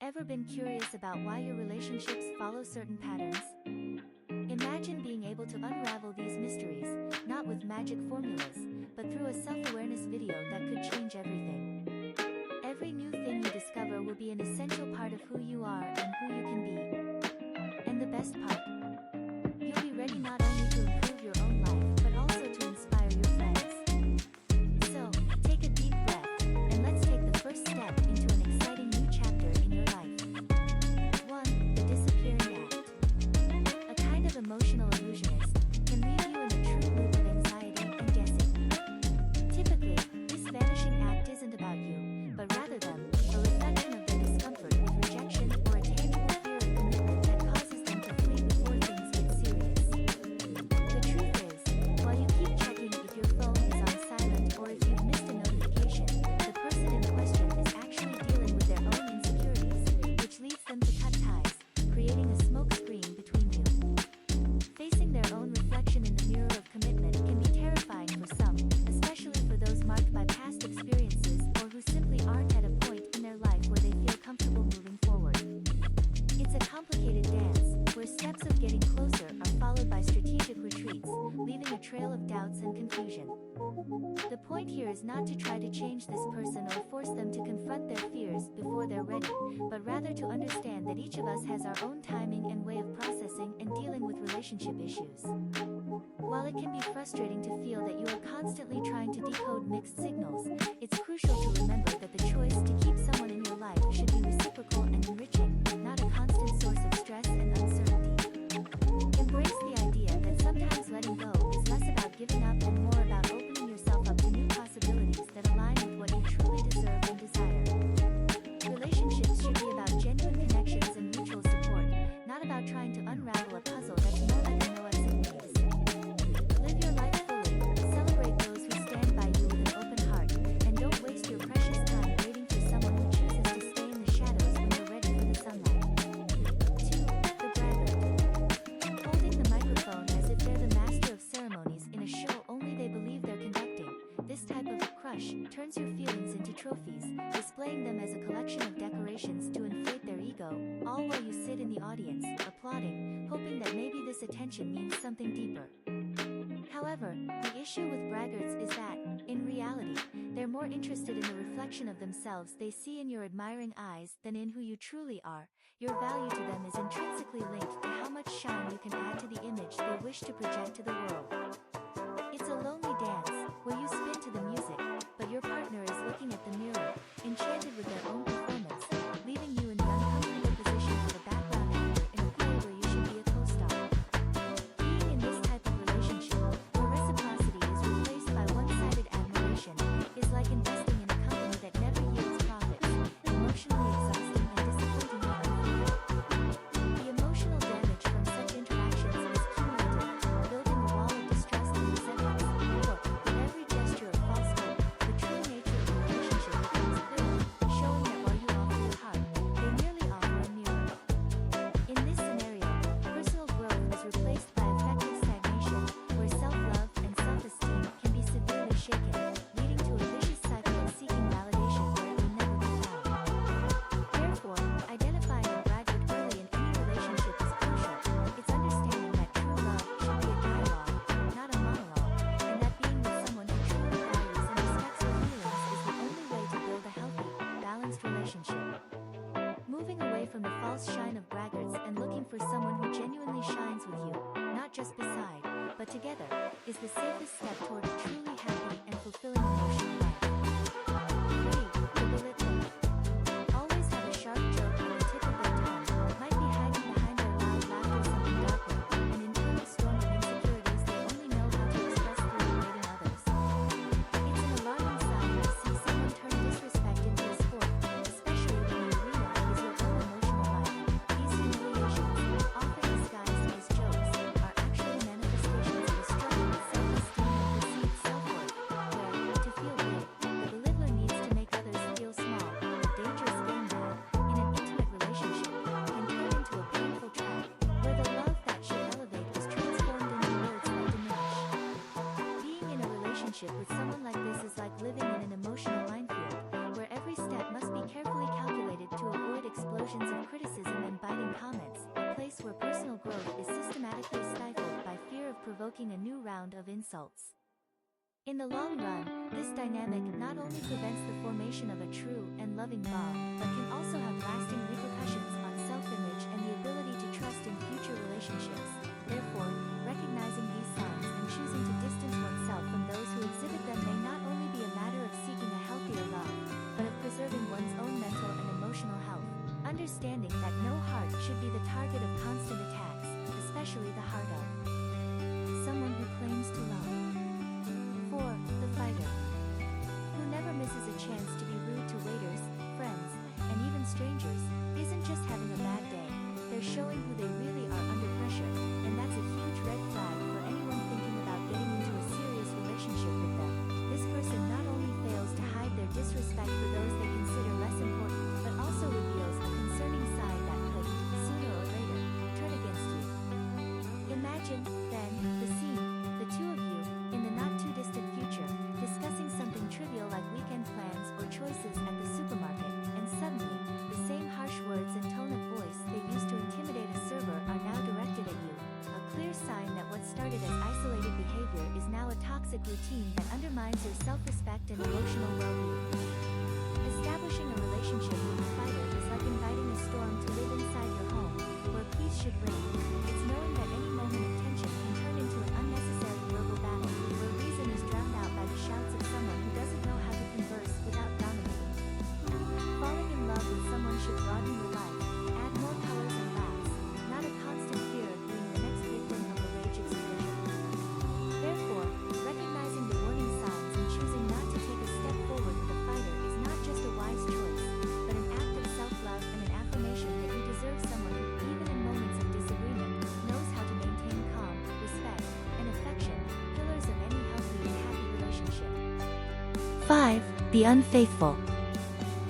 Ever been curious about why your relationships follow certain patterns? Imagine being able to unravel these mysteries, not with magic formulas, but through a self-awareness video that could change everything. Every new thing you discover will be an essential part of who you are and who you can be. And the best part? You'll be ready not only to improve your own life, but also to inspire your friends. So, take a deep breath, and let's take the first step into an exciting new chapter in your life. 1. The disappearing act. A kind of emotional illusionist can leave you in a true loop of anxiety and guessing. Typically, this vanishing act isn't about you, but rather them, a reflection of their discomfort with rejection or a tangible fear of commitment that causes them to flee before things get serious. The truth is, while you keep checking if your phone is on silent or if you've missed a notification, the person in question is actually dealing with their own insecurities, which leads them to cut ties, creating a smoke screen between you. Facing their own reflection in the mirror of commitment can be terrifying for some, especially for those marked by past experiences or who simply aren't at a point in their life where they feel comfortable moving forward. It's a complicated dance, where steps of getting closer are followed by strategic retreats, leaving a trail of doubts and confusion. The point here is not to try to change this person or force them to confront their fears before they're ready, but rather to understand that each of us has our own timing and way of processing and dealing with relationship issues. While it can be frustrating to feel that you are constantly trying to decode mixed signals, it's crucial to remember that the choice to keep someone in your life should be reciprocal and enriching, not a constant source of stress and uncertainty. Embrace the idea that sometimes letting go is less about giving up and more about opening yourself up to new possibilities that align with what you truly deserve and desire. Relationships should be about genuine connections and mutual support, not about trying to unravel a puzzle that's more like a no-exit maze. Live your life fully, celebrate those who stand by you with an open heart, and don't waste your precious time waiting for someone who chooses to stay in the shadows when you're ready for the sunlight. 2. The braggart. Holding the microphone as if they're the master of ceremonies in a show only they believe they're conducting. This type of crush turns your feelings into trophies, displaying them as a collection of decorations to inflate their ego, all while you sit in the audience, applauding, hoping that maybe this attention means something deeper. However, the issue with braggarts is that, in reality, they're more interested in the reflection of themselves they see in your admiring eyes than in who you truly are. Your value to them is intrinsically linked to how much shine you can add to the image they wish to project to the world. It's a lonely dance, where you spin to the music, but your partner is looking at the mirror, enchanted with their own performance, leaving you in the uncomfortable position of a background actor in a play where you should be a co-star. Being in this type of relationship, where reciprocity is replaced by one-sided admiration, is like investing in a company that never yields profits, emotionally exhausting and disappointingly unfair. The emotional damage from such interactions is cumulative, building a wall of distrust and resentment. Look, with every gesture of false hope, the true nature of the relationship becomes clear, showing that while you offer your heart, they merely offer a mirror. In this scenario, personal growth is replaced by effective stagnation, where self-love and self-esteem can be severely shaken, leading to a vicious cycle of seeking validation where it will never be found. Therefore, identifying a braggart early in any relationship is crucial. It's understanding that true love should be a dialogue, not a monologue, and that being with someone who truly values and respects your feelings is the only way to build a healthy, balanced relationship. Moving away from the false shine of braggarts and looking for someone who genuinely shines with you, not just beside, but together, is the safest step toward a truly happy and fulfilling emotional life. 3. The belittler. Always have a sharp joke on the tip of their tongue, might be hiding behind their loud laughter something darker, an internal storm of insecurities they only know how to express through berating others. It's an alarming sign to see someone turn disrespect into a sport, especially when the arena is your own emotional life. These humiliations, often disguised as jokes, are actually manifestations of a struggle with self-esteem and perceived self-worth, where, to feel big, the belittler needs to make others feel small. A dangerous game that, in an intimate relationship, can turn into a painful trap, where the love that should elevate is transformed into words that diminish. Being in a relationship with someone like this is like living in an emotional minefield, where every step must be carefully calculated to avoid explosions explosions of criticism and biting comments, a place where personal growth is systematically stifled by fear of provoking a new round of insults. In the long run, this dynamic not only prevents the formation of a true and loving bond, but can also have lasting repercussions on self-image and the ability to trust in future relationships. Therefore, recognizing these signs and choosing to distance oneself from those who exhibit them may not only be a matter of seeking a healthier love, but of preserving one's own mental and emotional health. Understanding that no heart should be the target of constant attacks, especially the heart of someone who claims to love. 4. The fighter, who never misses a chance to be rude to waiters, friends, and even strangers, isn't just having a bad day, they're showing who they really are under pressure, and that's a huge red flag for anyone thinking about getting into a serious relationship with them. This person not only fails to hide their disrespect for those they consider less important, but also reveals a concerning side that could, sooner or later, turn against you. Imagine, then, the scene, the two of you, in the not-too-distant future, discussing something trivial like weekend plans or choices at the supermarket, and suddenly, the same harsh words and tone of voice they used to intimidate a server are now directed at you, a clear sign that what started as isolated behavior is now a toxic routine that undermines your self-respect and emotional well-being. Establishing a relationship with a fighter is like inviting a storm to live inside your home, where peace should reign. It's knowing that any moment of tension can turn into an unnecessary verbal battle, where reason is drowned out by the shouts of someone who doesn't know how to converse without dominating. Falling in love with someone should broaden your life, add more colors and laughs, not a constant fear of being the next victim of a rage explosion. Therefore, recognizing the warning signs and choosing not to take a step forward with a fighter is not just a wise choice, but an act of self-love and an affirmation that you deserve someone who, even in moments of disagreement, knows how to maintain calm, respect, and affection, pillars of any healthy and happy relationship. 5. The unfaithful.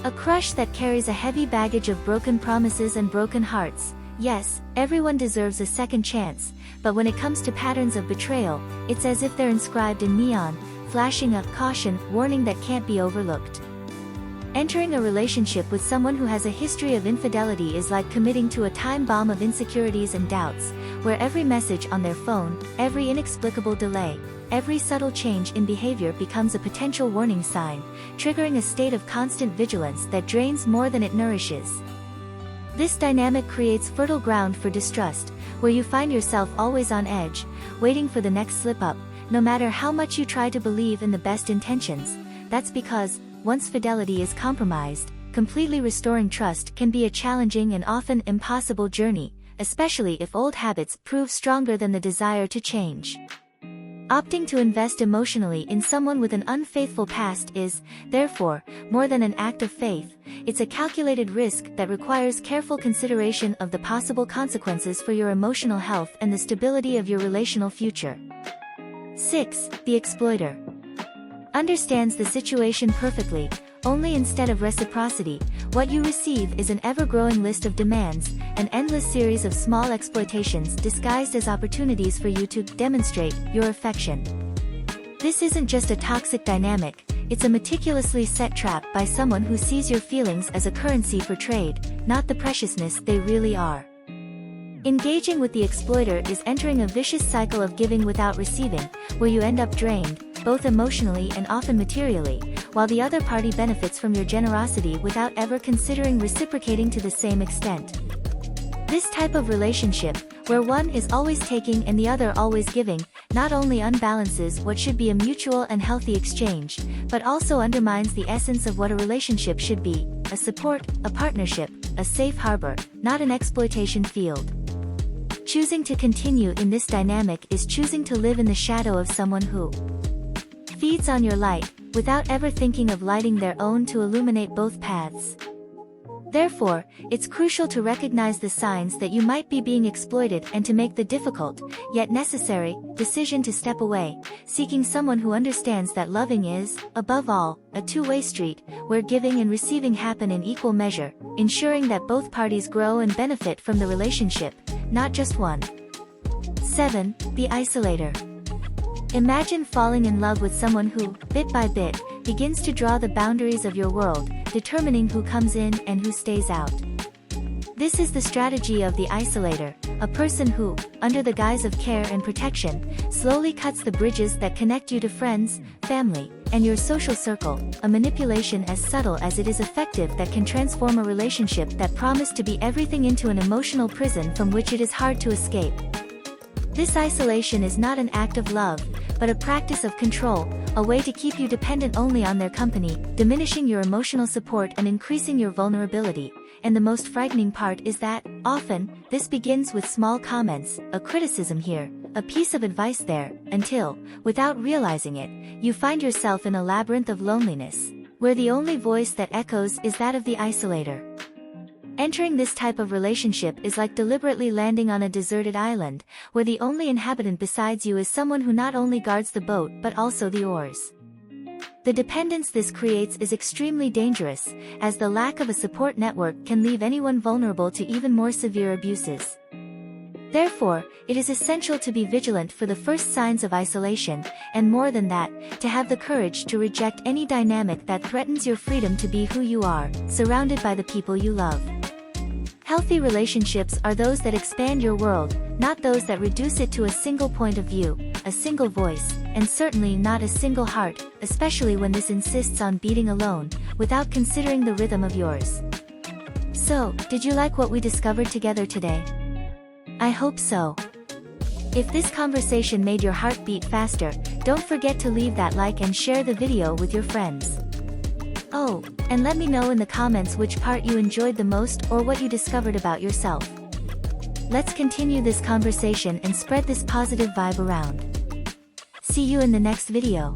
A crush that carries a heavy baggage of broken promises and broken hearts. Yes, everyone deserves a second chance, but when it comes to patterns of betrayal, it's as if they're inscribed in neon, flashing a caution warning that can't be overlooked. Entering a relationship with someone who has a history of infidelity is like committing to a time bomb of insecurities and doubts, where every message on their phone, every inexplicable delay, every subtle change in behavior becomes a potential warning sign, triggering a state of constant vigilance that drains more than it nourishes. This dynamic creates fertile ground for distrust, where you find yourself always on edge, waiting for the next slip-up, no matter how much you try to believe in the best intentions. That's because, once fidelity is compromised, completely restoring trust can be a challenging and often impossible journey, especially if old habits prove stronger than the desire to change. Opting to invest emotionally in someone with an unfaithful past is, therefore, more than an act of faith. It's a calculated risk that requires careful consideration of the possible consequences for your emotional health and the stability of your relational future. 6. The exploiter understands the situation perfectly, only instead of reciprocity, what you receive is an ever-growing list of demands, an endless series of small exploitations disguised as opportunities for you to demonstrate your affection. This isn't just a toxic dynamic, it's a meticulously set trap by someone who sees your feelings as a currency for trade, not the preciousness they really are. Engaging with the exploiter is entering a vicious cycle of giving without receiving, where you end up drained, both emotionally and often materially, while the other party benefits from your generosity without ever considering reciprocating to the same extent. This type of relationship, where one is always taking and the other always giving, not only unbalances what should be a mutual and healthy exchange, but also undermines the essence of what a relationship should be: a support, a partnership, a safe harbor, not an exploitation field. Choosing to continue in this dynamic is choosing to live in the shadow of someone who feeds on your light, without ever thinking of lighting their own to illuminate both paths. Therefore, it's crucial to recognize the signs that you might be being exploited and to make the difficult, yet necessary, decision to step away, seeking someone who understands that loving is, above all, a two-way street, where giving and receiving happen in equal measure, ensuring that both parties grow and benefit from the relationship, not just one. 7. The isolator. Imagine falling in love with someone who, bit by bit, begins to draw the boundaries of your world, determining who comes in and who stays out. This is the strategy of the isolator, a person who, under the guise of care and protection, slowly cuts the bridges that connect you to friends, family, and your social circle, a manipulation as subtle as it is effective that can transform a relationship that promised to be everything into an emotional prison from which it is hard to escape. This isolation is not an act of love, but a practice of control, a way to keep you dependent only on their company, diminishing your emotional support and increasing your vulnerability. And the most frightening part is that, often, this begins with small comments, a criticism here, a piece of advice there, until, without realizing it, you find yourself in a labyrinth of loneliness, where the only voice that echoes is that of the isolator. Entering this type of relationship is like deliberately landing on a deserted island, where the only inhabitant besides you is someone who not only guards the boat but also the oars. The dependence this creates is extremely dangerous, as the lack of a support network can leave anyone vulnerable to even more severe abuses. Therefore, it is essential to be vigilant for the first signs of isolation, and more than that, to have the courage to reject any dynamic that threatens your freedom to be who you are, surrounded by the people you love. Healthy relationships are those that expand your world, not those that reduce it to a single point of view, a single voice, and certainly not a single heart, especially when this insists on beating alone, without considering the rhythm of yours. So, did you like what we discovered together today? I hope so. If this conversation made your heart beat faster, don't forget to leave that like and share the video with your friends. Oh, and let me know in the comments which part you enjoyed the most or what you discovered about yourself. Let's continue this conversation and spread this positive vibe around. See you in the next video.